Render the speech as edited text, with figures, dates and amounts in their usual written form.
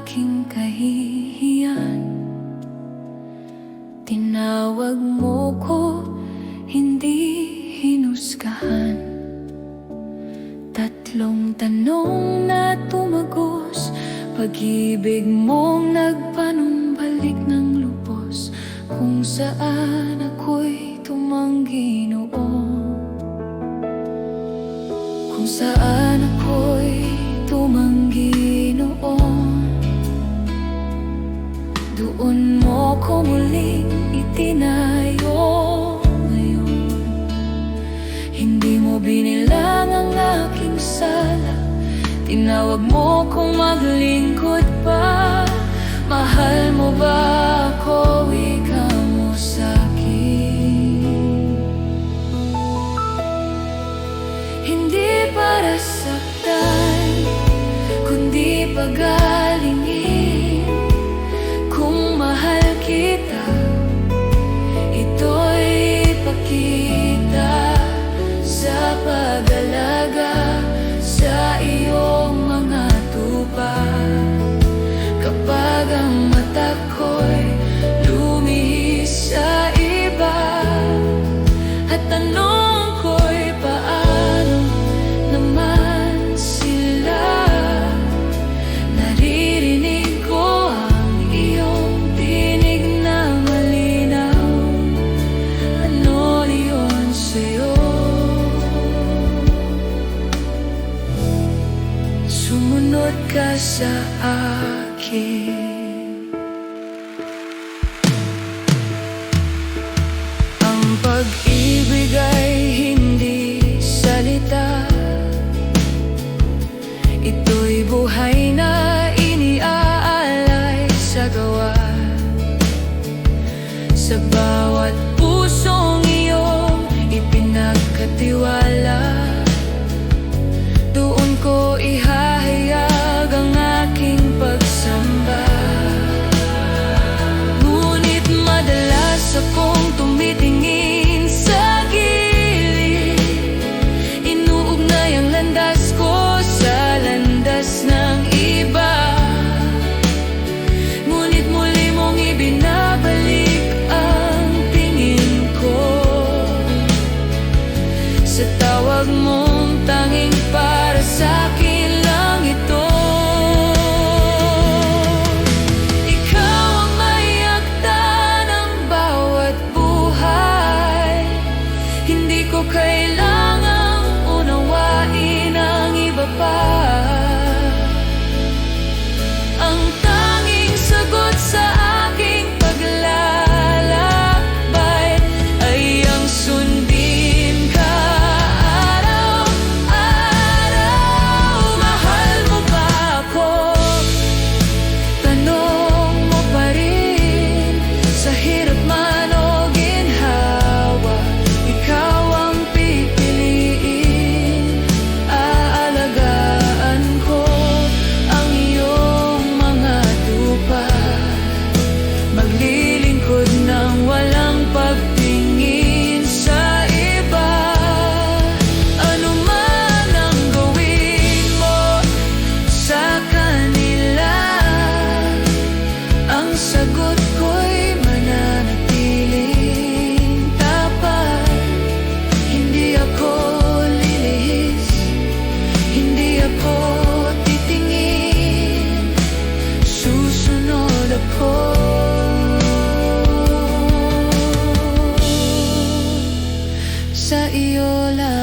aking kahihiyan. Tinawag mo ko, hindi hinusgahan. Tatlong tanong na tumagos, pag-ibig mong nagpanumbalik ng lubos, kung saan ako'y tumanggi noon. Kung saan ako'y tumanggi noon. Doon mo ko muling itinayo ngayon. Hindi mo binilang ang aking sala, tinawag mo kong maglingkod pa. Mahal mo ba ako? Ikaw mo sa'kin. Hindi para saktan, kundi pagalingin. Kung mahal kita, ito'y ipakita sa pag-alaga sa iyong mga tupa. Kapag ang mata ko'y lumihis sa iba, at tanong ko'y paano naman sila, naririnig ko ang iyong tinig na malinaw. Ano yun sa'yo? Sumunod ka sa akin. Ang pag-ibig ay hindi salita, ito'y buhay na iniaalay sa gawa. Sa bawat pusong iyong ipinagkatiwala, doon ko ihahayag ang aking pagsamba. Ngunit madalas akong tumitingin sa gilid, inuugnay ang landas ko sa landas ng iba. Ngunit muli mong ibinabalik ang tingin ko sa tawag mong tanging para sa'kin lang ito. Ikaw ang may akda ng bawat buhay. Hindi ko kailangang unawain ang iba pa. Ang tanging sagot sa aking paglalakbay ay ang sundin ka araw-araw. Mahal mo ba ako? Tanong mo pa rin. Sa hirap man o ginhawa, ikaw ang pipiliin. Aalagaan ko ang iyong mga tupa, maglilingkod ng walang pagtingin sa iba. Ano man ang gawin mo sa kanila, ang sagot ko'y mananatiling tapat. Hindi ako lilihis, hindi ako titingin, susunod ako. Sa iyo lang